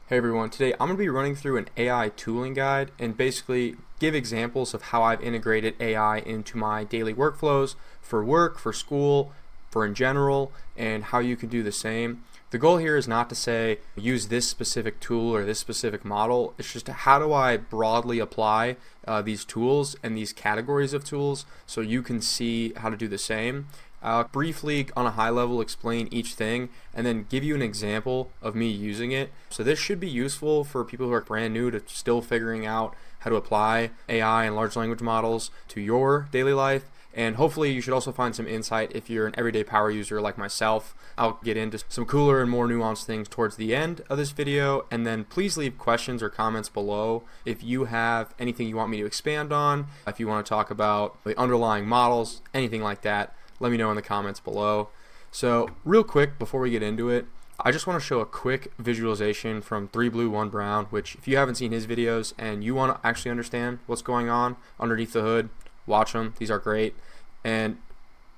Hey everyone, today I'm going to be running through an AI tooling guide and basically give examples of how I've integrated AI into my daily workflows for work, for school, for in general, and how you can do the same. The goal here is not to say use this specific tool or this specific model. It's just how do I broadly apply these tools and these categories of tools so you can see how to do the same. I'll briefly, on a high level, explain each thing and then give you an example of me using it. So this should be useful for people who are brand new to still figuring out how to apply AI and large language models to your daily life. And hopefully you should also find some insight if you're an everyday power user like myself. I'll get into some cooler and more nuanced things towards the end of this video. And then please leave questions or comments below if you have anything you want me to expand on, if you want to talk about the underlying models, anything like that. Let me know in the comments below. So real quick before we get into it, I just want to show a quick visualization from 3 Blue 1 Brown, which if you haven't seen his videos and you want to actually understand what's going on underneath the hood, watch them. These are great. And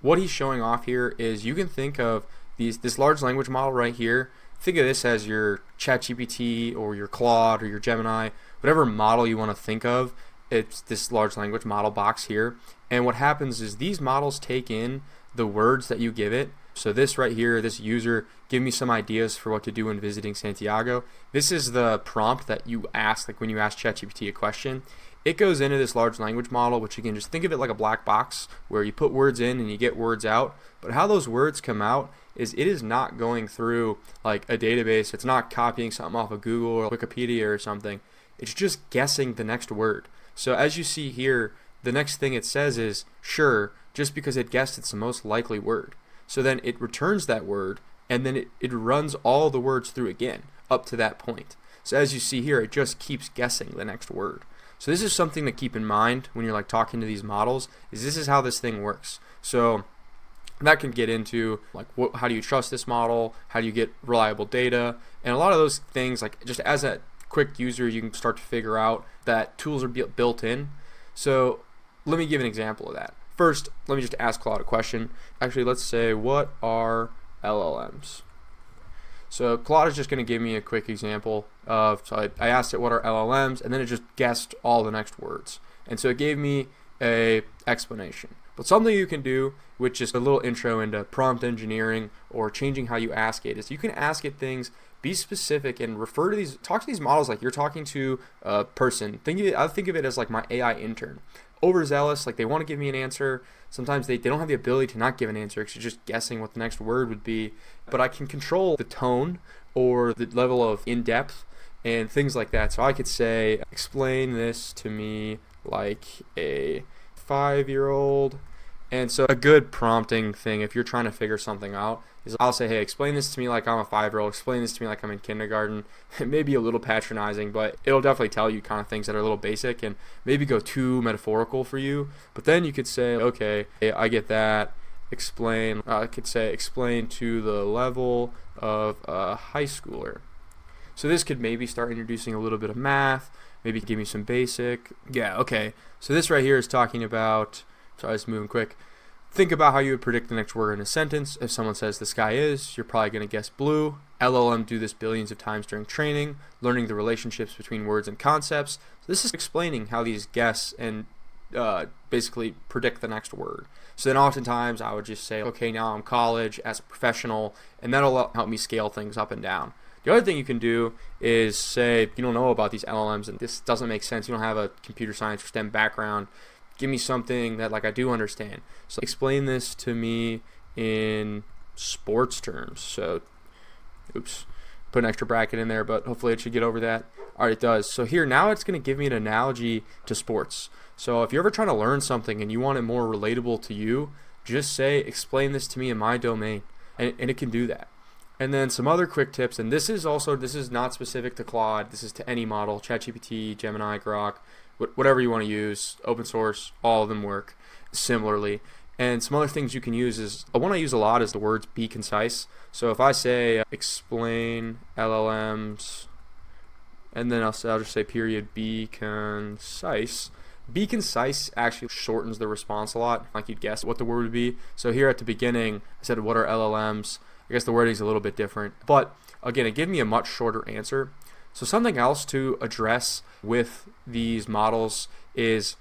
what he's showing off here is you can think of this large language model right here. Think of this as your ChatGPT or your Claude or your Gemini, whatever model you want to think of. It's this large language model box here. And what happens is these models take in the words that you give it. So this right here, this user, give me some ideas for what to do when visiting Santiago. This is the prompt that you ask, like when you ask ChatGPT a question. It goes into this large language model, which again, just think of it like a black box where you put words in and you get words out. But how those words come out is it is not going through like a database. It's not copying something off of Google or Wikipedia or something. It's just guessing the next word. So as you see here, the next thing it says is sure, just because it guessed it's the most likely word. So then it returns that word and then it runs all the words through again up to that point. So as you see here, it just keeps guessing the next word. So this is something to keep in mind when you're like talking to these models, is this is how this thing works. So that can get into like how do you trust this model, how do you get reliable data, and a lot of those things, like just as a quick user you can start to figure out that tools are built in. So let me give an example of that. First, let me just ask Claude a question. Actually, let's say, what are LLMs? So Claude is just going to give me a quick example of, so I asked it what are LLMs, and then it just guessed all the next words. And so it gave me a explanation. But something you can do, which is a little intro into prompt engineering or changing how you ask it, is you can ask it things, be specific, and refer to these, talk to these models like you're talking to a person. I think of it as like my AI intern. Overzealous, like they want to give me an answer. Sometimes they don't have the ability to not give an answer because you're just guessing what the next word would be. But I can control the tone or the level of in-depth and things like that. So I could say, explain this to me like a 5-year-old. And so a good prompting thing, if you're trying to figure something out, is I'll say, hey, explain this to me like I'm a 5-year-old, explain this to me like I'm in kindergarten. It may be a little patronizing, but it'll definitely tell you kind of things that are a little basic and maybe go too metaphorical for you. But then you could say, okay, I get that. Explain, I could say, explain to the level of a high schooler. So this could maybe start introducing a little bit of math, maybe give me some basic. Yeah, okay. So this right here is talking about, sorry, it's moving quick. Think about how you would predict the next word in a sentence. If someone says the sky is, you're probably going to guess blue. LLM do this billions of times during training, learning the relationships between words and concepts. So this is explaining how these guess and basically predict the next word. So then oftentimes I would just say, okay, now I'm college as a professional, and that'll help me scale things up and down. The other thing you can do is say, you don't know about these LLMs and this doesn't make sense, you don't have a computer science or STEM background, give me something that like I do understand. So explain this to me in sports terms. So, oops, put an extra bracket in there, but hopefully it should get over that. All right, it does. So here, now it's going to give me an analogy to sports. So if you're ever trying to learn something and you want it more relatable to you, just say, explain this to me in my domain, and it can do that. And then some other quick tips, and this is not specific to Claude, this is to any model, ChatGPT, Gemini, Grok, whatever you want to use, open source, all of them work similarly. And some other things you can use is, one I use a lot is the words be concise. So if I say explain LLMs, and then I'll just say period, be concise. Be concise actually shortens the response a lot, like you'd guess what the word would be. So here at the beginning, I said, what are LLMs? I guess the wording is a little bit different. But again, it gave me a much shorter answer. So something else to address with these models is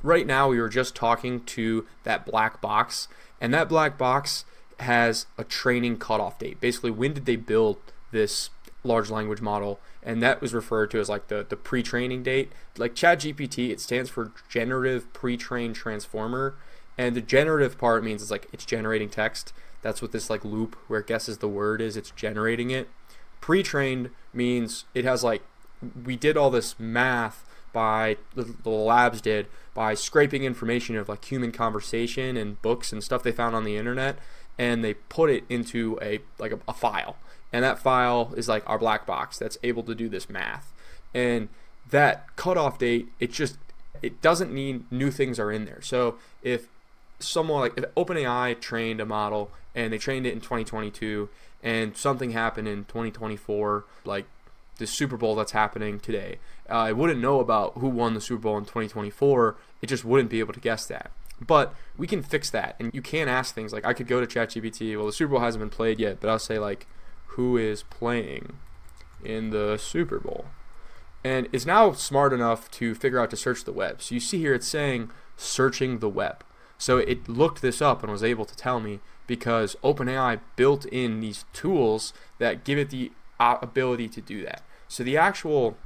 right now we were just talking to that black box, and that black box has a training cutoff date. Basically, when did they build this large language model? And that was referred to as like the pre-training date. Like ChatGPT, it stands for Generative Pre-trained Transformer, and the generative part means it's generating text. That's what this like loop where it guesses the word is, it's generating it. Pre-trained means it has we did all this math by the labs did by scraping information of like human conversation and books and stuff they found on the internet, and they put it into a file, and that file is like our black box that's able to do this math. And that cutoff date, it doesn't mean new things are in there. So if someone if OpenAI trained a model and they trained it in 2022 and something happened in 2024, like the Super Bowl that's happening today, it wouldn't know about who won the Super Bowl in 2024. It just wouldn't be able to guess that. But we can fix that, and you can ask things like, I could go to ChatGPT, well, the Super Bowl hasn't been played yet, but I'll say who is playing in the Super Bowl? And it's now smart enough to figure out to search the web. So you see here it's saying searching the web. So it looked this up and was able to tell me because OpenAI built in these tools that give it the ability to do that. So the actual,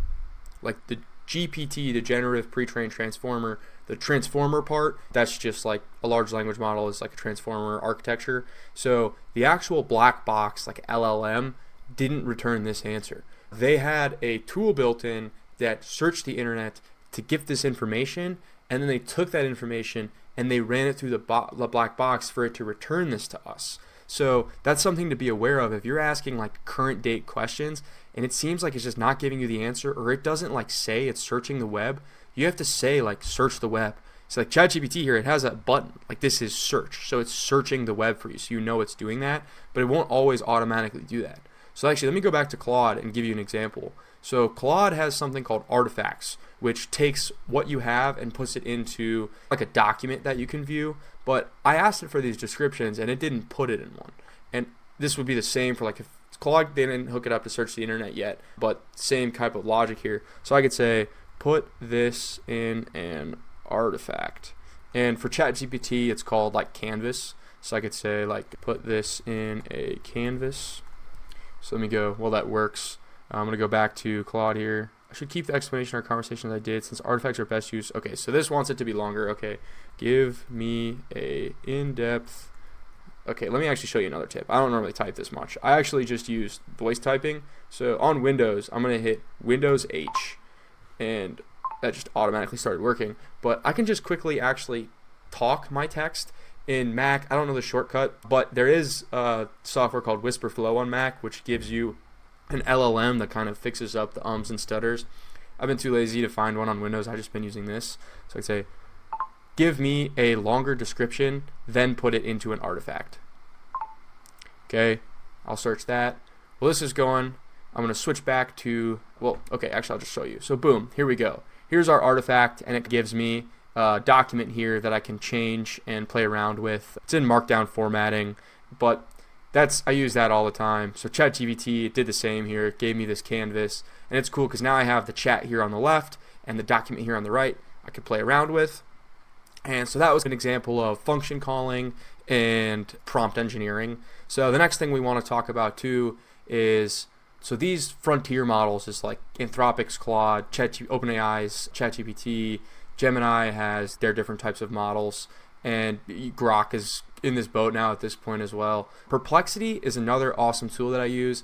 the GPT, the generative pre-trained transformer, the transformer part, that's just like a large language model is like a transformer architecture. So the actual black box, like LLM, didn't return this answer. They had a tool built in that searched the internet to give this information, and then they took that information and they ran it through the black box for it to return this to us. So that's something to be aware of if you're asking current date questions and it seems like it's just not giving you the answer, or it doesn't say it's searching the web. You have to say search the web. So ChatGPT here, it has a button this is search, so it's searching the web for you, so you know it's doing that, but it won't always automatically do that. So actually, let me go back to Claude and give you an example. So Claude has something called artifacts, which takes what you have and puts it into a document that you can view. But I asked it for these descriptions and it didn't put it in one. And this would be the same for if Claude didn't hook it up to search the internet yet, but same type of logic here. So I could say, put this in an artifact. And for ChatGPT, it's called canvas. So I could say put this in a canvas. So let me go, well, that works. I'm going to go back to Claude here. I should keep the explanation or conversation that I did since artifacts are best used. Okay, so this wants it to be longer. Okay, give me a in-depth. Okay, let me actually show you another tip. I don't normally type this much. I actually just use voice typing. So on Windows, I'm going to hit Windows H, and that just automatically started working. But I can just quickly actually talk my text. In Mac, I don't know the shortcut, but there is software called WhisperFlow on Mac, which gives you an LLM that kind of fixes up the ums and stutters. I've been too lazy to find one on Windows. I've just been using this. So I'd say, give me a longer description, then put it into an artifact. Okay, I'll search that. Well, this is going. I'm going to switch back to, actually, I'll just show you. So boom, here we go. Here's our artifact, and it gives me a document here that I can change and play around with. It's in Markdown formatting, but I use that all the time. So ChatGPT did the same here. It gave me this canvas, and it's cool because now I have the chat here on the left and the document here on the right I could play around with. And so that was an example of function calling and prompt engineering. So the next thing we want to talk about too is, so these frontier models is Anthropic's Claude, OpenAI's ChatGPT, Gemini has their different types of models, and Grok is in this boat now at this point as well. Perplexity is another awesome tool that I use.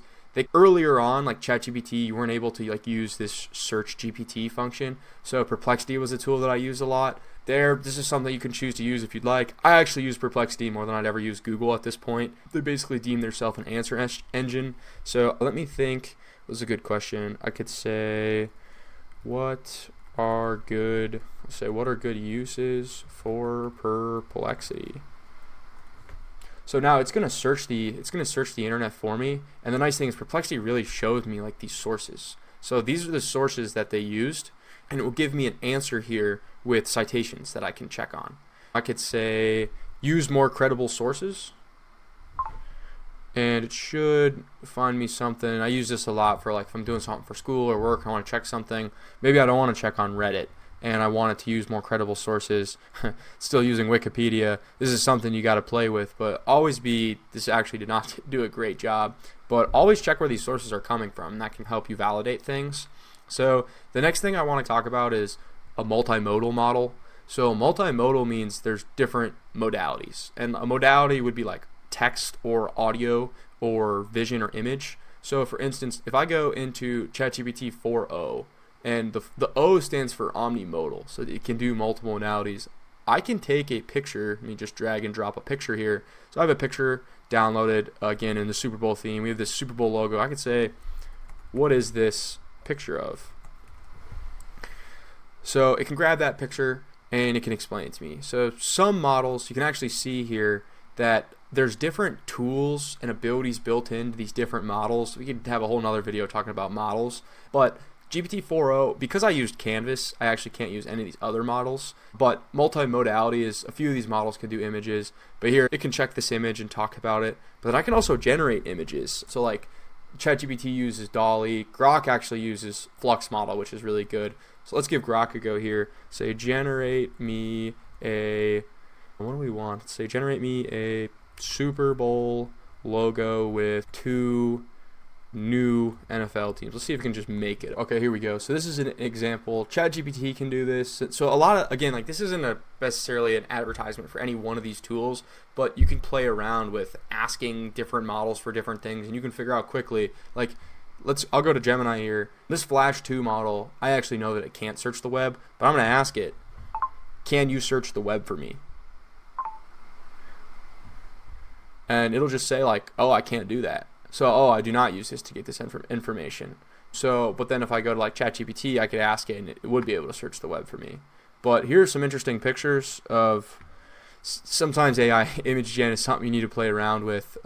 Earlier on, ChatGPT, you weren't able to use this search GPT function. So Perplexity was a tool that I use a lot. This is something you can choose to use if you'd like. I actually use Perplexity more than I'd ever use Google at this point. They basically deem themselves an answer engine. So let me think. This is a good question. I could say, what are good uses for Perplexity? So now it's gonna search the internet for me, and the nice thing is Perplexity really shows me these sources. So these are the sources that they used, and it will give me an answer here with citations that I can check on. I could say use more credible sources, and it should find me something. I use this a lot for like if I'm doing something for school or work, I want to check something. Maybe I don't want to check on Reddit and I want it to use more credible sources. Still using Wikipedia. This is something you got to play with, but this actually did not do a great job, but always check where these sources are coming from. That can help you validate things. So the next thing I want to talk about is a multimodal model. So multimodal means there's different modalities, and a modality would be like text or audio or vision or image. So for instance, if I go into ChatGPT 4.0, and the O stands for omnimodal, so that it can do multiple modalities. I can take a picture, let me just drag and drop a picture here. So I have a picture downloaded, again, in the Super Bowl theme. We have this Super Bowl logo. I could say, what is this picture of? So it can grab that picture and it can explain it to me. So some models, you can actually see here that there's different tools and abilities built into these different models. We could have a whole nother video talking about models, but GPT 4.0, because I used Canvas, I actually can't use any of these other models, but multimodality is a few of these models can do images, but here it can check this image and talk about it, but I can also generate images. So like ChatGPT uses DALL-E, Grok actually uses Flux model, which is really good. So let's give Grok a go here. Say generate me what do we want? Let's say generate me a Super Bowl logo with 2 new NFL teams. Let's see if we can just make it. Okay, here we go. So this is an example. ChatGPT can do this. So a lot of, again, like this isn't necessarily an advertisement for any one of these tools, but you can play around with asking different models for different things, and you can figure out quickly, like, I'll go to Gemini here. This Flash 2 model, I actually know that it can't search the web, but I'm going to ask it, can you search the web for me? And it'll just say like, oh, I can't do that. So, I do not use this to get this information. So, but then if I go to like ChatGPT, I could ask it and it would be able to search the web for me. But here's some interesting pictures of, sometimes AI image gen is something you need to play around with.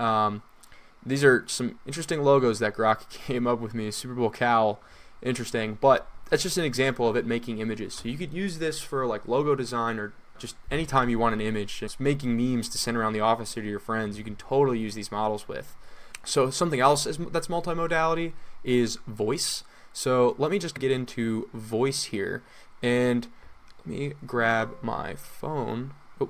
These are some interesting logos that Grok came up with me. Super Bowl cowl, interesting. But that's just an example of it making images. So you could use this for like logo design or just anytime you want an image. Just making memes to send around the office or to your friends. You can totally use these models with. So something else that's multimodality is voice. So let me just get into voice here, and let me grab my phone. Oh,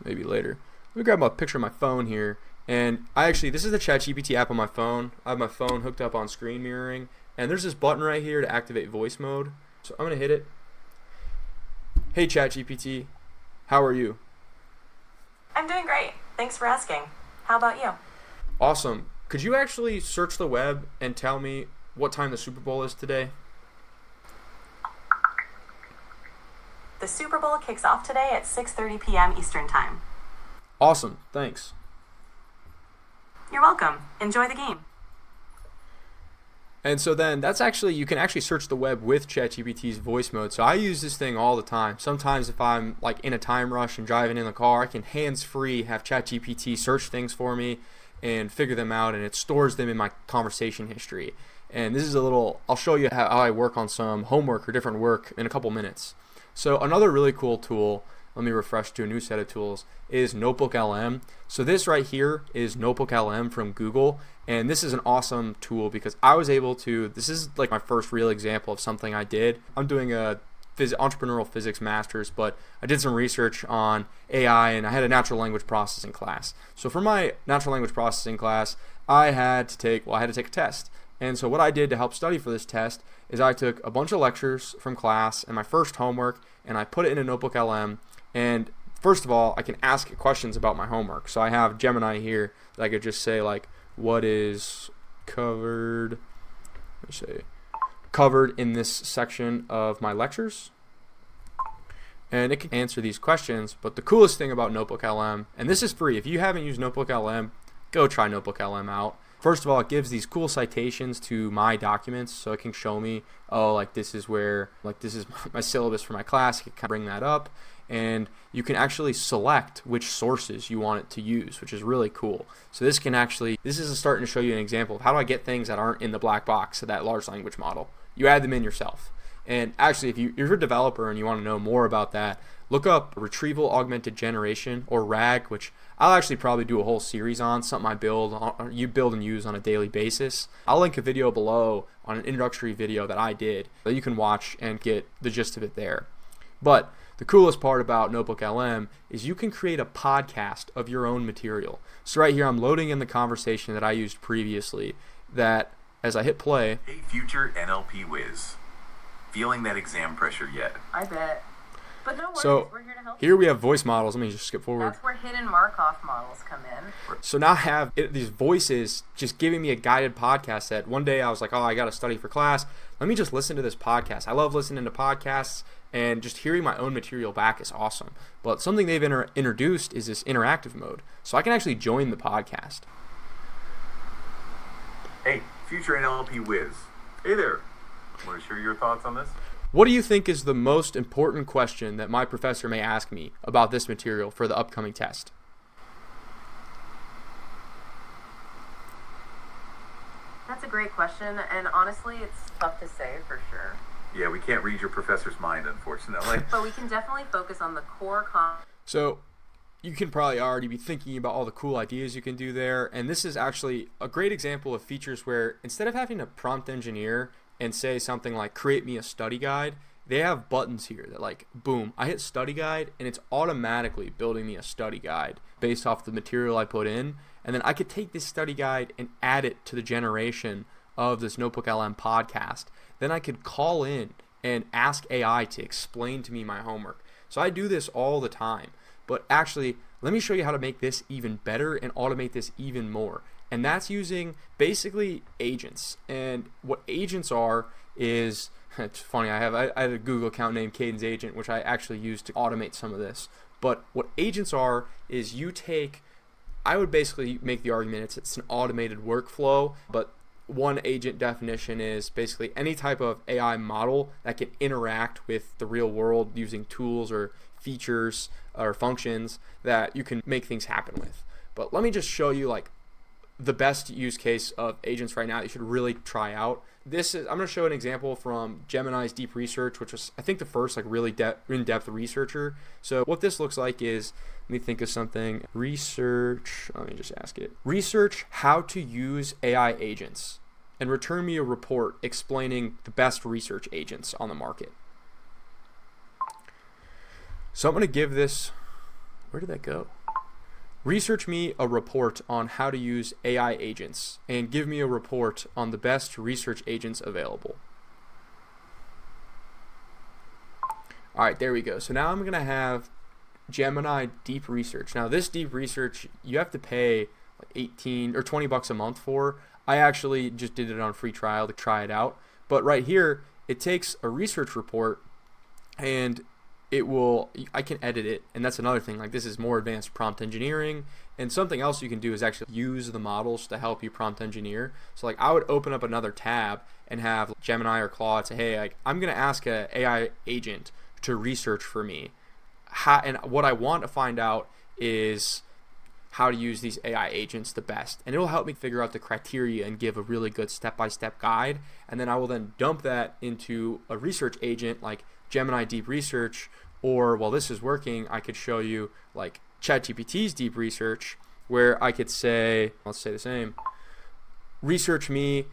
maybe later. Let me grab a picture of my phone here, and this is the ChatGPT app on my phone. I have my phone hooked up on screen mirroring, and there's this button right here to activate voice mode. So I'm gonna hit it. Hey ChatGPT, how are you? I'm doing great. Thanks for asking. How about you? Awesome. Could you actually search the web and tell me what time the Super Bowl is today? The Super Bowl kicks off today at 6:30 p.m. Eastern Time. Awesome. Thanks. You're welcome. Enjoy the game. And so then you can actually search the web with ChatGPT's voice mode. So I use this thing all the time. Sometimes if I'm like in a time rush and driving in the car, I can hands-free have ChatGPT search things for me and figure them out, and it stores them in my conversation history. And this is I'll show you how I work on some homework or different work in a couple minutes. So another really cool tool, let me refresh to a new set of tools, is NotebookLM. So this right here is NotebookLM from Google, and this is an awesome tool because I was able to, this is like my first real example of something I did. I'm doing a entrepreneurial physics master's, but I did some research on AI and I had a natural language processing class. So for my natural language processing class, I had to take a test. And so what I did to help study for this test is I took a bunch of lectures from class and my first homework and I put it in a NotebookLM. And first of all, I can ask it questions about my homework. So I have Gemini here that I could just say like, what is covered in this section of my lectures, and it can answer these questions. But the coolest thing about NotebookLM, and this is free, if you haven't used NotebookLM, go try NotebookLM out. First of all, it gives these cool citations to my documents, so it can show me, oh, like this is my syllabus for my class. It can bring that up, and you can actually select which sources you want it to use, which is really cool. So this is starting to show you an example of how do I get things that aren't in the black box of that large language model. You add them in yourself. And actually, if you're a developer and you want to know more about that, look up retrieval augmented generation, or RAG, which I'll actually probably do a whole series on, something you build and use on a daily basis. I'll link a video below on an introductory video that I did that you can watch and get the gist of it there. But the coolest part about NotebookLM is you can create a podcast of your own material. So right here, I'm loading in the conversation that I used previously, that as I hit play. Hey, future NLP whiz. Feeling that exam pressure yet? I bet. But no worries, So we're here to help. here we have voice models. Let me just skip forward. That's where hidden Markov models come in. So now I have these voices just giving me a guided podcast that one day I was like, oh, I got to study for class. Let me just listen to this podcast. I love listening to podcasts, and just hearing my own material back is awesome. But something they've introduced is this interactive mode. So I can actually join the podcast. Hey, future NLP whiz. Hey there. Want to share your thoughts on this? What do you think is the most important question that my professor may ask me about this material for the upcoming test? That's a great question, and honestly, it's tough to say for sure. Yeah, we can't read your professor's mind, unfortunately. But we can definitely focus on the core So you can probably already be thinking about all the cool ideas you can do there. And this is actually a great example of features where instead of having to prompt engineer and say something like create me a study guide, they have buttons here that like, boom, I hit study guide and it's automatically building me a study guide based off the material I put in. And then I could take this study guide and add it to the generation of this NotebookLM podcast. Then I could call in and ask AI to explain to me my homework. So I do this all the time. But actually, let me show you how to make this even better and automate this even more. And that's using basically agents. And what agents are is, it's funny, I have a Google account named Caden's Agent, which I actually use to automate some of this. But what agents are is I would basically make the argument it's an automated workflow, but one agent definition is basically any type of AI model that can interact with the real world using tools or features or functions that you can make things happen with. But let me just show you like the best use case of agents right now that you should really try out. I'm going to show an example from Gemini's deep research, which was I think the first like really in-depth researcher. So what this looks like is, let me think of something. Let me just ask it. Research how to use AI agents and return me a report explaining the best research agents on the market. So I'm going to give this, where did that go? Research me a report on how to use AI agents and give me a report on the best research agents available. All right, there we go. So now I'm going to have Gemini deep research. Now this deep research, you have to pay like 18 or 20 bucks a month for. I actually just did it on free trial to try it out. But right here, it takes a research report and I can edit it, and that's another thing. Like this is more advanced prompt engineering, and something else you can do is actually use the models to help you prompt engineer. So like I would open up another tab and have Gemini or Claude say, hey, like I'm gonna ask an AI agent to research for me, and what I want to find out is how to use these AI agents the best, and it'll help me figure out the criteria and give a really good step-by-step guide. And then I will then dump that into a research agent like Gemini deep research, or while this is working, I could show you like ChatGPT's deep research, where I could say, let's say the same, research me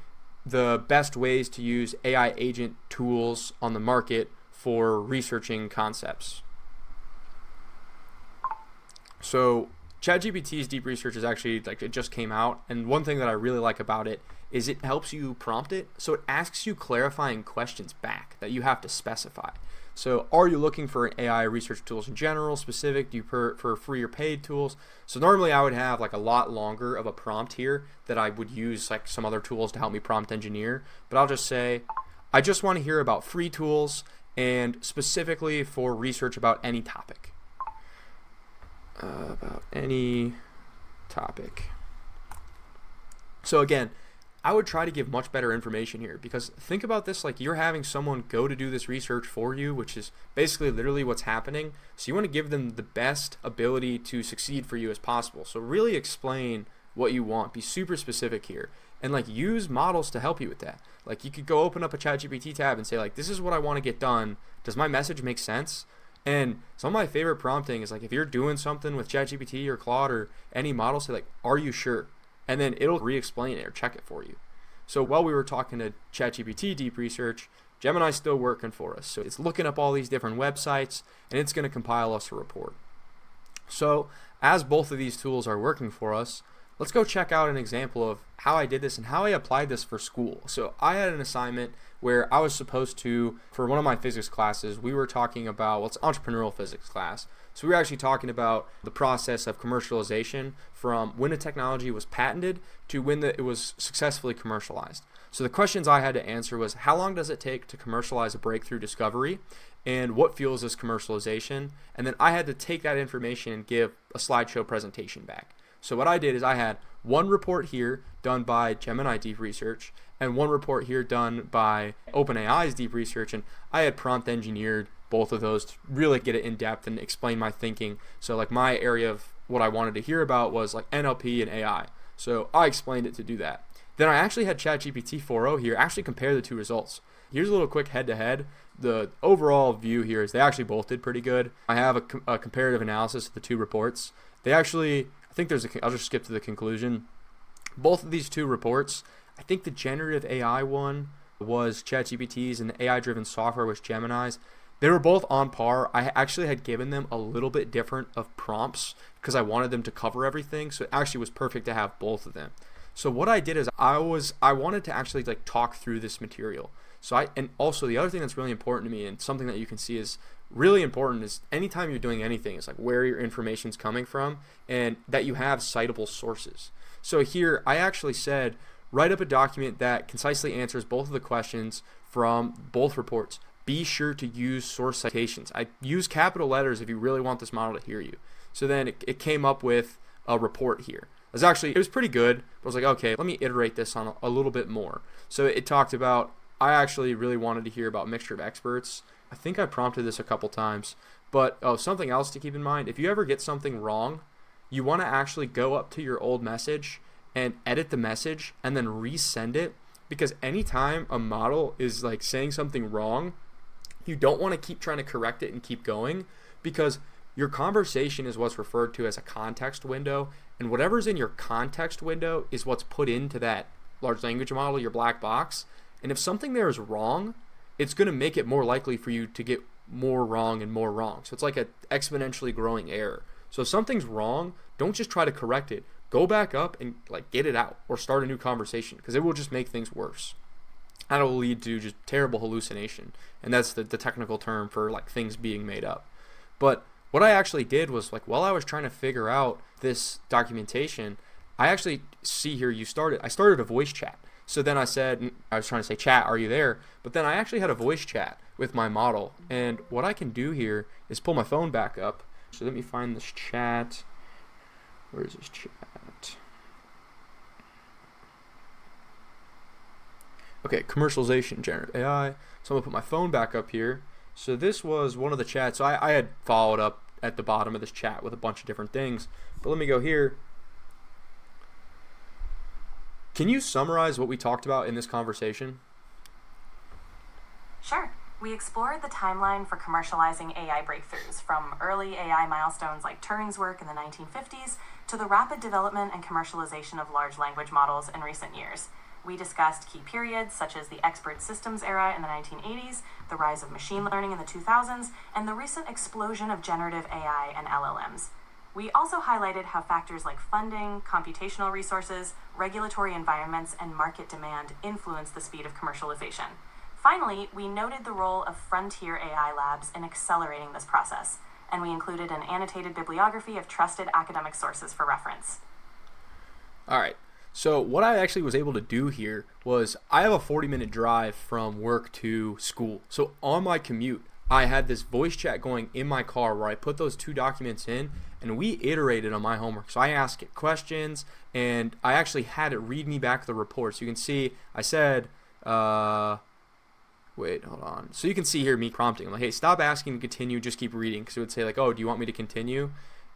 the best ways to use AI agent tools on the market for researching concepts. So ChatGPT's deep research is actually like it just came out, and one thing that I really like about it is it helps you prompt it, so it asks you clarifying questions back that you have to specify. So are you looking for AI research tools in general, specific? Do you prefer free or paid tools? So normally I would have like a lot longer of a prompt here that I would use like some other tools to help me prompt engineer, but I'll just say I just want to hear about free tools and specifically for research about any topic. So again, I would try to give much better information here, because think about this like you're having someone go to do this research for you, which is basically literally what's happening. So you want to give them the best ability to succeed for you as possible. So really explain what you want. Be super specific here. and like use models to help you with that. Like you could go open up a ChatGPT tab and say like, this is what I want to get done. Does my message make sense? And some of my favorite prompting is like, if you're doing something with ChatGPT or Claude or any model, say like, are you sure? And then it'll re-explain it or check it for you. So while we were talking to ChatGPT deep research, Gemini's still working for us. So it's looking up all these different websites and it's going to compile us a report. So as both of these tools are working for us, let's go check out an example of how I did this and how I applied this for school. So I had an assignment where I was supposed to, for one of my physics classes, we were talking about, well, it's entrepreneurial physics class. So we were actually talking about the process of commercialization from when a technology was patented to when it was successfully commercialized. So the questions I had to answer was, how long does it take to commercialize a breakthrough discovery? And what fuels this commercialization? And then I had to take that information and give a slideshow presentation back. So what I did is I had one report here done by Gemini Deep Research and one report here done by OpenAI's Deep Research, and I had prompt engineered both of those to really get it in depth and explain my thinking. So like my area of what I wanted to hear about was like NLP and AI. So I explained it to do that. Then I actually had ChatGPT 4.0 here actually compare the two results. Here's a little quick head-to-head. The overall view here is they actually both did pretty good. I have a comparative analysis of the two reports. They actually, I think I'll just skip to the conclusion. Both of these two reports, I think the generative AI one was ChatGPT's and the AI-driven software was Gemini's. They were both on par. I actually had given them a little bit different of prompts because I wanted them to cover everything. So it actually was perfect to have both of them. So what I did is I wanted to actually like talk through this material. And also the other thing that's really important to me and something that you can see is really important is anytime you're doing anything, it's like where your information's coming from and that you have citable sources. So here I actually said, write up a document that concisely answers both of the questions from both reports. Be sure to use source citations. I use capital letters if you really want this model to hear you. So then it came up with a report here. It was pretty good, but I was like, okay, let me iterate this on a little bit more. So it talked about, I actually really wanted to hear about mixture of experts. I think I prompted this a couple times, but something else to keep in mind, if you ever get something wrong, you want to actually go up to your old message and edit the message and then resend it, because anytime a model is like saying something wrong, you don't want to keep trying to correct it and keep going, because your conversation is what's referred to as a context window, and whatever's in your context window is what's put into that large language model, your black box. And if something there is wrong, it's going to make it more likely for you to get more wrong and more wrong. So it's like an exponentially growing error. So if something's wrong, don't just try to correct it. Go back up and like get it out or start a new conversation, because it will just make things worse. And it will lead to just terrible hallucination. And that's the technical term for like things being made up. But what I actually did was like while I was trying to figure out this documentation, I actually see here I started a voice chat. So then I was trying to say, chat, are you there? But then I actually had a voice chat with my model. And what I can do here is pull my phone back up. So let me find this chat. Where is this chat? Okay, commercialization, generative AI. So I'm going to put my phone back up here. So this was one of the chats. So I had followed up at the bottom of this chat with a bunch of different things. But let me go here. Can you summarize what we talked about in this conversation? Sure. We explored the timeline for commercializing AI breakthroughs, from early AI milestones like Turing's work in the 1950s to the rapid development and commercialization of large language models in recent years. We discussed key periods such as the expert systems era in the 1980s, the rise of machine learning in the 2000s, and the recent explosion of generative AI and LLMs. We also highlighted how factors like funding, computational resources, regulatory environments, and market demand influence the speed of commercialization. Finally, we noted the role of frontier AI labs in accelerating this process, and we included an annotated bibliography of trusted academic sources for reference. All right. So what I actually was able to do here was I have a 40-minute drive from work to school. So on my commute, I had this voice chat going in my car where I put those two documents in and we iterated on my homework. So I asked it questions and I actually had it read me back the report. So you can see I said, wait, hold on. So you can see here me prompting. I'm like, hey, stop asking to continue, just keep reading. Because it would say like, oh, do you want me to continue?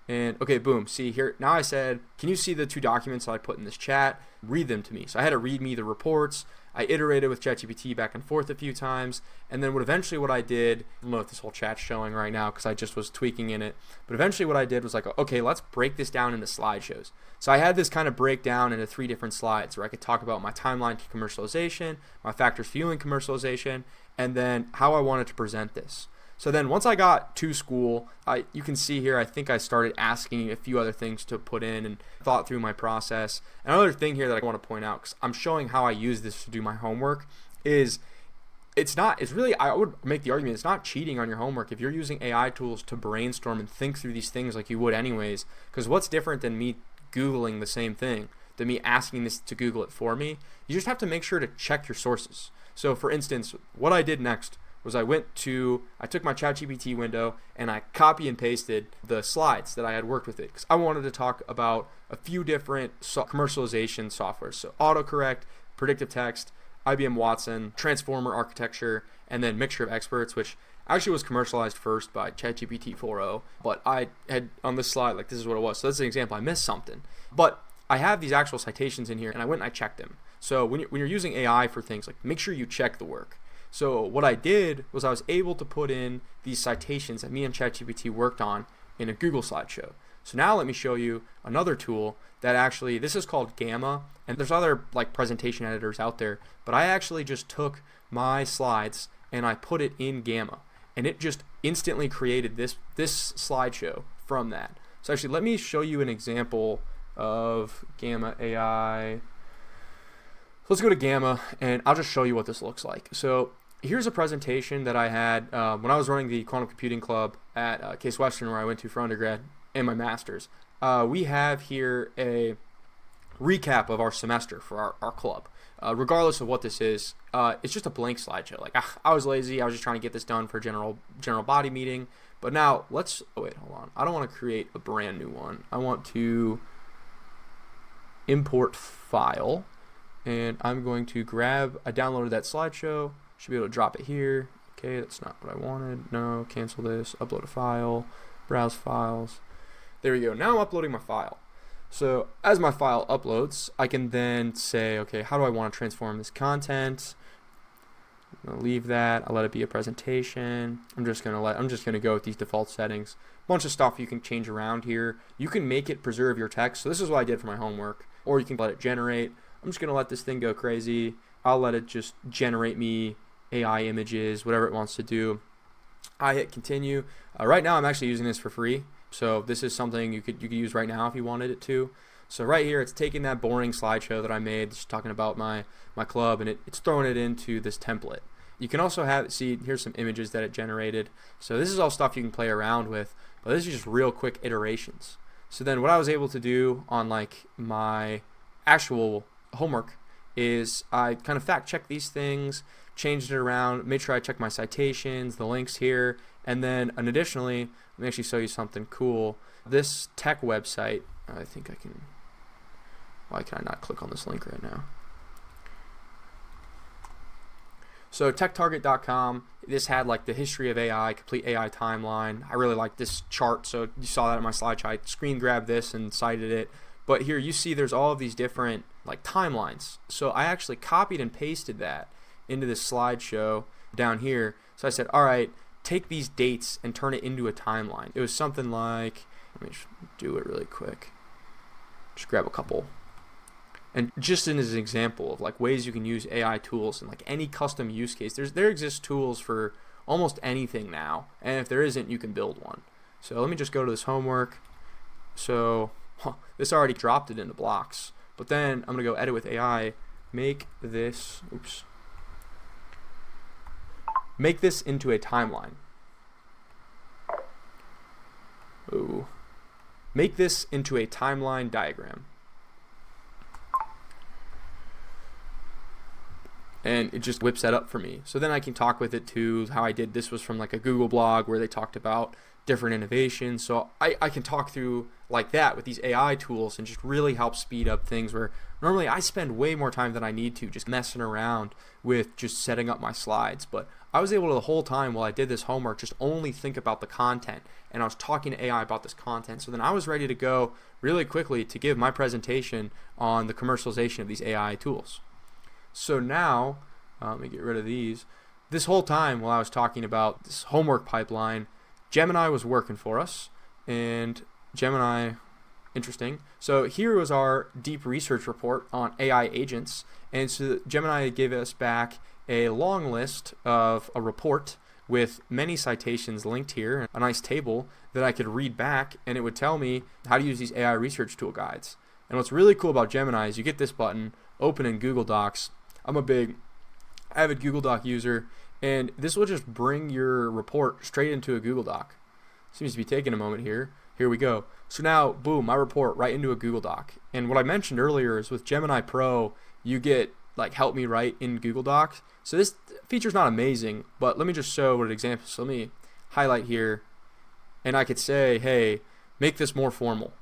And okay, boom, see here, now I said, can you see the 2 documents that I put in this chat? Read them to me. So I had to read me the reports. I iterated with ChatGPT back and forth a few times. And then what I did, I don't know if this whole chat's showing right now because I just was tweaking in it. But eventually what I did was like, okay, let's break this down into slideshows. So I had this kind of breakdown into 3 different slides where I could talk about my timeline to commercialization, my factors fueling commercialization, and then how I wanted to present this. So then once I got to school, you can see here, I think I started asking a few other things to put in and thought through my process. Another thing here that I want to point out, because I'm showing how I use this to do my homework, is I would make the argument, it's not cheating on your homework if you're using AI tools to brainstorm and think through these things like you would anyways. Because what's different than me Googling the same thing, than me asking this to Google it for me? You just have to make sure to check your sources. So for instance, what I did next was I took my ChatGPT window and I copy and pasted the slides that I had worked with it because I wanted to talk about a few different commercialization softwares. So autocorrect, predictive text, IBM Watson, transformer architecture, and then mixture of experts, which actually was commercialized first by ChatGPT 4.0, but I had on this slide, like this is what it was. So that's an example. I missed something. But I have these actual citations in here and I went and I checked them. So when you're using AI for things, like make sure you check the work. So what I did was I was able to put in these citations that me and ChatGPT worked on in a Google slideshow. So now let me show you another tool that actually, this is called Gamma, and there's other like presentation editors out there, but I actually just took my slides and I put it in Gamma, and it just instantly created this slideshow from that. So actually, let me show you an example of Gamma AI. Let's go to Gamma, and I'll just show you what this looks like. So here's a presentation that I had when I was running the quantum computing club at Case Western, where I went to for undergrad and my master's. We have here a recap of our semester for our club. Regardless of what this is, it's just a blank slideshow. Like I was lazy. I was just trying to get this done for a general body meeting. But now hold on. I don't want to create a brand new one. I want to import file, and I'm going to I downloaded that slideshow. Should be able to drop it here. Okay, that's not what I wanted. No, cancel this. Upload a file. Browse files. There we go. Now I'm uploading my file. So as my file uploads, I can then say, okay, how do I want to transform this content? I'm gonna leave that. I'll let it be a presentation. I'm just gonna go with these default settings. Bunch of stuff you can change around here. You can make it preserve your text. So this is what I did for my homework. Or you can let it generate. I'm just gonna let this thing go crazy. I'll let it just generate me AI images, whatever it wants to do. I hit continue. Right now I'm actually using this for free. So this is something you could use right now if you wanted it to. So right here it's taking that boring slideshow that I made, just talking about my club, and it's throwing it into this template. You can also here's some images that it generated. So this is all stuff you can play around with, but this is just real quick iterations. So then what I was able to do on like my actual homework is I kind of fact check these things, changed it around, made sure I check my citations, the links here, and then additionally, let me actually show you something cool. This tech website, I think I can, why can I not click on this link right now? So techtarget.com, this had like the history of AI, complete AI timeline. I really like this chart, so you saw that in my slideshow. I screen grabbed this and cited it. But here you see there's all of these different like timelines. So I actually copied and pasted that into this slideshow down here. So I said, all right, take these dates and turn it into a timeline. It was something like, let me just do it really quick. Just grab a couple. And just as an example of like ways you can use AI tools and like any custom use case, there exist tools for almost anything now. And if there isn't, you can build one. So let me just go to this homework. So this already dropped it into blocks. But then I'm going to go edit with AI, make this into a timeline. Ooh. Make this into a timeline diagram. And it just whips that up for me. So then I can talk with it too. How I did this was from like a Google blog where they talked about different innovations. So I can talk through like that with these AI tools and just really help speed up things where normally I spend way more time than I need to just messing around with just setting up my slides. But I was able to the whole time while I did this homework just only think about the content, and I was talking to AI about this content. So then I was ready to go really quickly to give my presentation on the commercialization of these AI tools. So now, let me get rid of these. This whole time while I was talking about this homework pipeline, Gemini was working for us, and Gemini, interesting. So here was our deep research report on AI agents, and so Gemini gave us back a long list of a report with many citations linked here, a nice table that I could read back, and it would tell me how to use these AI research tool guides. And what's really cool about Gemini is you get this button, open in Google Docs. I'm a big avid Google Doc user, and this will just bring your report straight into a Google Doc. Seems to be taking a moment here. Here we go. So now, boom, my report right into a Google Doc. And what I mentioned earlier is with Gemini Pro, you get like help me write in Google Docs. So this feature's not amazing, but let me just show what an example. So let me highlight here, and I could say, hey, make this more formal,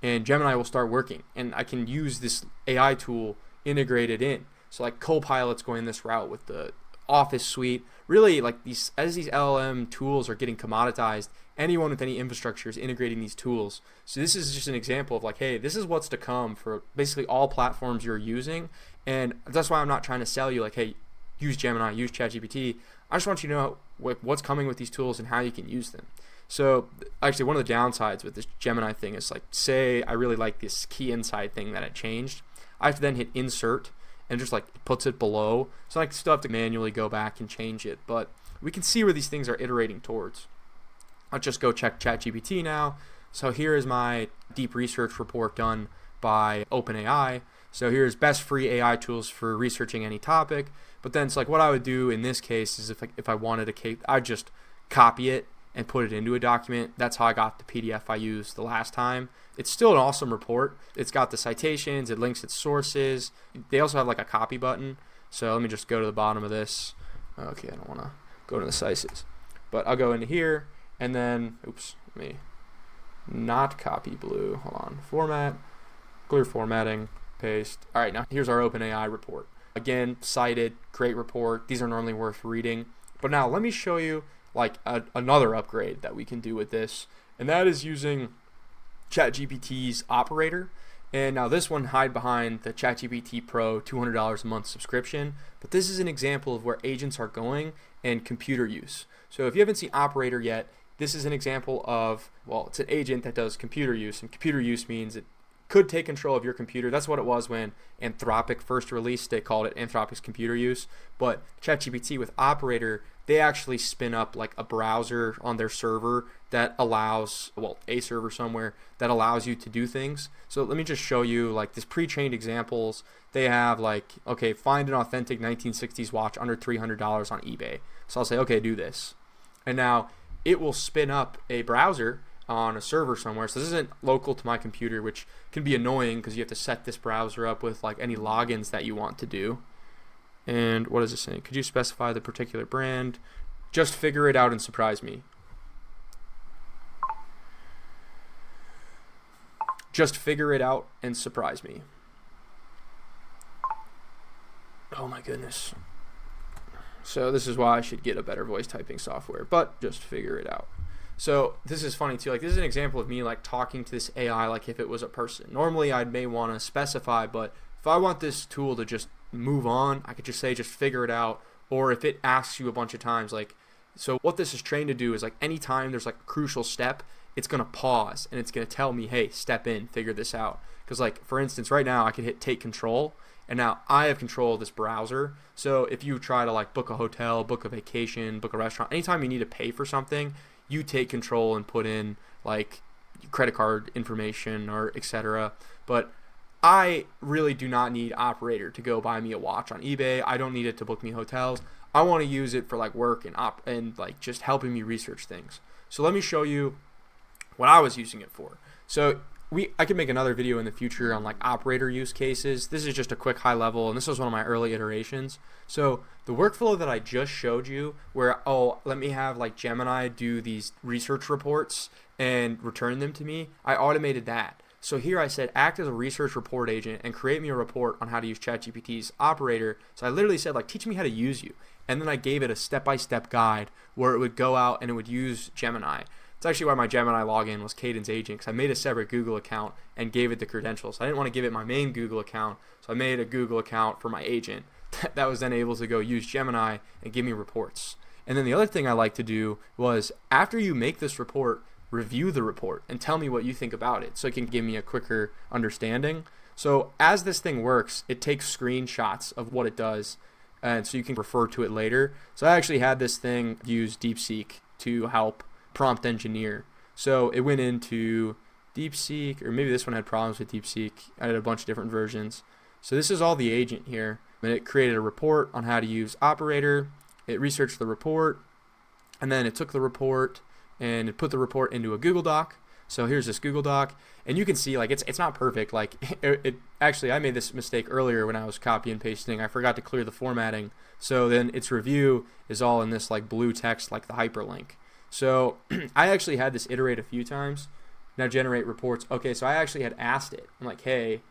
and Gemini will start working, and I can use this AI tool integrated in. So like Copilot's going this route with the Office suite. Really, like as these LLM tools are getting commoditized, anyone with any infrastructure is integrating these tools. So this is just an example of like, hey, this is what's to come for basically all platforms you're using. And that's why I'm not trying to sell you like, hey, use Gemini, use ChatGPT. I just want you to know what's coming with these tools and how you can use them. So actually one of the downsides with this Gemini thing is like, say I really like this key insight thing that it changed. I have to then hit insert and just like puts it below. So I still have to manually go back and change it. But we can see where these things are iterating towards. I'll just go check ChatGPT now. So here is my deep research report done by OpenAI. So here's best free AI tools for researching any topic. But then it's like what I would do in this case is if I wanted I'd just copy it and put it into a document. That's how I got the PDF I used the last time. It's still an awesome report. It's got the citations, it links its sources. They also have like a copy button. So let me just go to the bottom of this. Okay, I don't want to go to the sizes. But I'll go into here and then, oops, let me not copy blue. Hold on, format, clear formatting, paste. All right, now here's our OpenAI report. Again, cited, great report. These are normally worth reading. But now let me show you like another upgrade that we can do with this, and that is using ChatGPT's operator. And now this one hide behind the ChatGPT Pro $200 a month subscription, but this is an example of where agents are going and computer use. So if you haven't seen operator yet, this is an example of, well, it's an agent that does computer use, and computer use means it could take control of your computer. That's what it was when Anthropic first released. They called it Anthropic's computer use. But ChatGPT with Operator, they actually spin up like a browser on their server that allows, well, a server somewhere that allows you to do things. So let me just show you like this pre-trained examples. They have like, okay, find an authentic 1960s watch under $300 on eBay. So I'll say, okay, do this. And now it will spin up a browser on a server somewhere. So this isn't local to my computer, which can be annoying because you have to set this browser up with like any logins that you want to do. And what is it saying? Could you specify the particular brand? Just figure it out and surprise me. Just figure it out and surprise me. Oh my goodness. So this is why I should get a better voice typing software, but just figure it out. So this is funny too. Like this is an example of me like talking to this AI like if it was a person. Normally I may want to specify, but if I want this tool to just move on, I could just say just figure it out. Or if it asks you a bunch of times, like, so what this is trained to do is like anytime there's like a crucial step, it's gonna pause and it's gonna tell me, hey, step in, figure this out. Because like for instance, right now I could hit take control, and now I have control of this browser. So if you try to like book a hotel, book a vacation, book a restaurant, anytime you need to pay for something, you take control and put in like credit card information or etc. But I really do not need Operator to go buy me a watch on eBay. I don't need it to book me hotels. I want to use it for like work and like just helping me research things. So let me show you what I was using it for. So I could make another video in the future on like operator use cases. This is just a quick high level, and this was one of my early iterations. So the workflow that I just showed you where, oh, let me have like Gemini do these research reports and return them to me, I automated that. So here I said act as a research report agent and create me a report on how to use ChatGPT's operator. So I literally said like teach me how to use you. And then I gave it a step-by-step guide where it would go out and it would use Gemini. It's actually why my Gemini login was Cadence Agent, because I made a separate Google account and gave it the credentials. I didn't want to give it my main Google account, so I made a Google account for my agent that was then able to go use Gemini and give me reports. And then the other thing I like to do was after you make this report, review the report and tell me what you think about it so it can give me a quicker understanding. So as this thing works, it takes screenshots of what it does, and so you can refer to it later. So I actually had this thing use DeepSeek to help prompt engineer. So it went into DeepSeek, or maybe this one had problems with DeepSeek. I had a bunch of different versions. So this is all the agent here. And it created a report on how to use operator. It researched the report, and then it took the report and it put the report into a Google Doc. So here's this Google Doc, and you can see like it's not perfect. Like it actually, I made this mistake earlier when I was copy and pasting. I forgot to clear the formatting. So then its review is all in this like blue text, like the hyperlink. So I actually had this iterate a few times. Now generate reports. Okay, so I actually had asked it. I'm like, hey,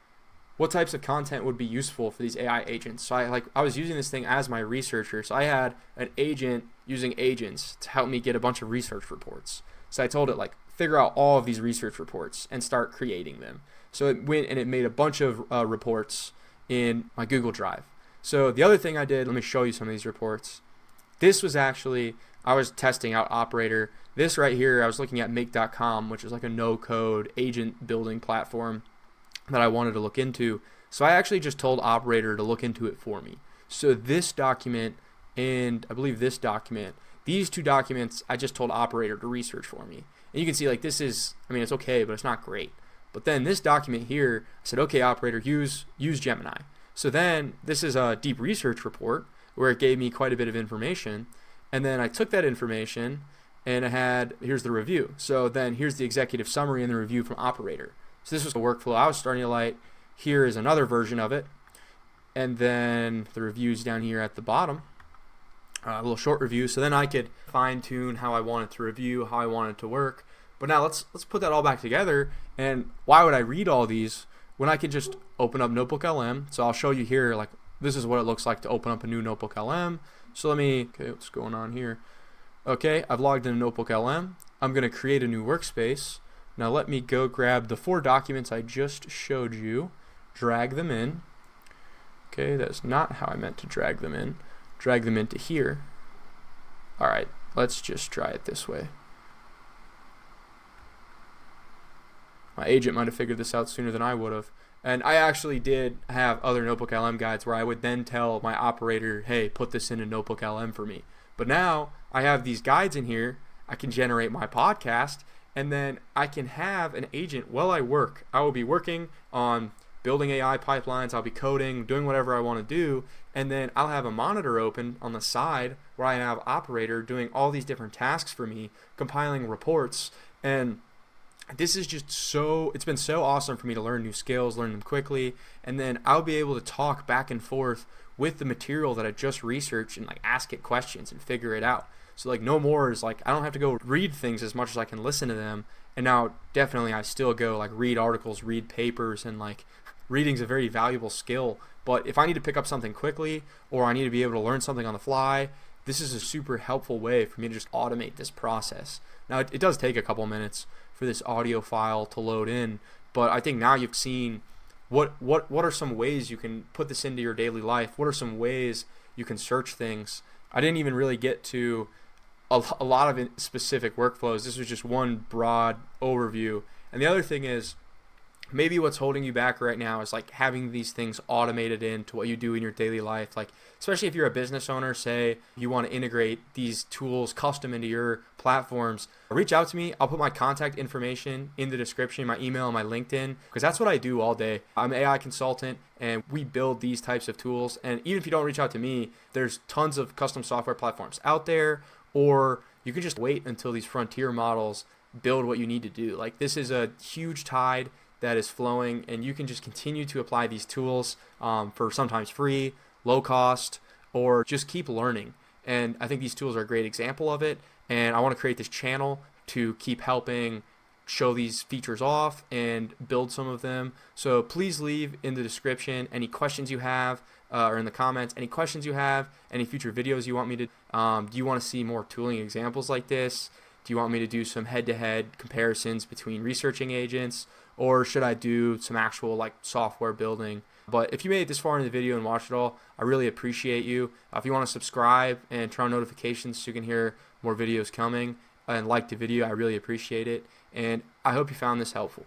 what types of content would be useful for these AI agents? So I was using this thing as my researcher. So I had an agent using agents to help me get a bunch of research reports. So I told it like figure out all of these research reports and start creating them. So it went and it made a bunch of reports in my Google Drive. So the other thing I did, let me show you some of these reports. This was actually, I was testing out Operator. This right here, I was looking at make.com, which is like a no-code agent building platform that I wanted to look into. So I actually just told Operator to look into it for me. So this document and I believe this document, these two documents, I just told Operator to research for me. And you can see like this is, I mean, it's okay, but it's not great. But then this document here, I said, okay, Operator, use Gemini. So then this is a deep research report where it gave me quite a bit of information. And then I took that information and I had, here's the review. So then here's the executive summary and the review from Operator. So this was the workflow I was starting to light. Here is another version of it. And then the reviews down here at the bottom. A little short review. So then I could fine tune how I wanted to review, how I wanted to work. But now let's put that all back together. And why would I read all these when I can just open up NotebookLM? So I'll show you here, like this is what it looks like to open up a new NotebookLM. So let me, okay, what's going on here? Okay, I've logged into NotebookLM. I'm going to create a new workspace. Now let me go grab the 4 documents I just showed you, drag them in. Okay, that's not how I meant to drag them in. Drag them into here. All right, let's just try it this way. My agent might have figured this out sooner than I would have. And I actually did have other NotebookLM guides where I would then tell my operator, hey, put this in a NotebookLM for me. But now I have these guides in here. I can generate my podcast, and then I can have an agent while I work. I will be working on building AI pipelines. I'll be coding, doing whatever I want to do. And then I'll have a monitor open on the side where I have operator doing all these different tasks for me, compiling reports. And this is just so, it's been so awesome for me to learn new skills, learn them quickly, and then I'll be able to talk back and forth with the material that I just researched and like ask it questions and figure it out. So like no more is like, I don't have to go read things as much as I can listen to them. And now definitely I still go like read articles, read papers, and like reading's a very valuable skill. But if I need to pick up something quickly or I need to be able to learn something on the fly, this is a super helpful way for me to just automate this process. Now it does take a couple minutes for this audio file to load in, but I think now you've seen what are some ways you can put this into your daily life. What are some ways you can search things? I didn't even really get to a lot of specific workflows. This was just one broad overview. And the other thing is, maybe what's holding you back right now is like having these things automated into what you do in your daily life. Like, especially if you're a business owner, say you want to integrate these tools custom into your platforms, reach out to me. I'll put my contact information in the description, my email, and my LinkedIn, because that's what I do all day. I'm an AI consultant and we build these types of tools. And even if you don't reach out to me, there's tons of custom software platforms out there, or you can just wait until these frontier models build what you need to do. Like, this is a huge tide. that is flowing, and you can just continue to apply these tools for sometimes free, low cost, or just keep learning. And I think these tools are a great example of it. And I want to create this channel to keep helping show these features off and build some of them. So please leave in the description any questions you have, or in the comments, any questions you have, any future videos you want me to. Do you want to see more tooling examples like this? Do you want me to do some head-to-head comparisons between researching agents, or should I do some actual like software building? But if you made it this far in the video and watched it all, I really appreciate you. If you want to subscribe and turn on notifications so you can hear more videos coming and like the video, I really appreciate it. And I hope you found this helpful.